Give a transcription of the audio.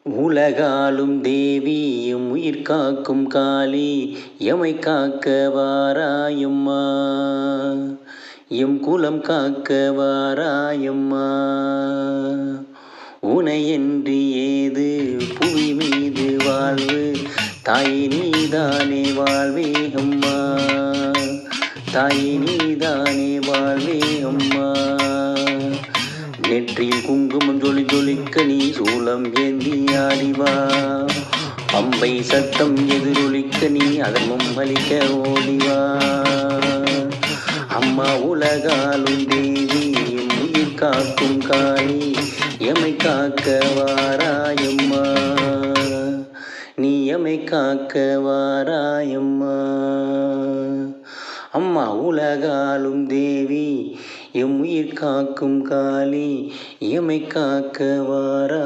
உலகாளும் தேவி எம் உயிர் காக்கும் காளி எமை காக்க வாராயம்மா, எம் குலம் காக்க வாராயம்மா. உனையன்றி ஏது புவி மீது வாழ்வு, தாயே நீதானே வாழ்வே அம்மா, தாயே நீதானே வாழ்வே அம்மா. நெற்றியில் குங்குமம் ஜொலி ஜொலிக்க நீ சூலம் ஏந்தி ஆடிவா, அம்பை சத்தம் எதிரொலிக்க நீ அதர்மம் அளிக்க ஓடிவா. அம்மா உலகாளும் தேவி எம் உயிர் காக்கும் காளி எமை காக்க வாராயம்மா, நீ எமை காக்க வாராயம்மா. அம்மா உலகாளும் தேவி எம் உயிர் காக்கும் காளி எமை காக்க வாரா.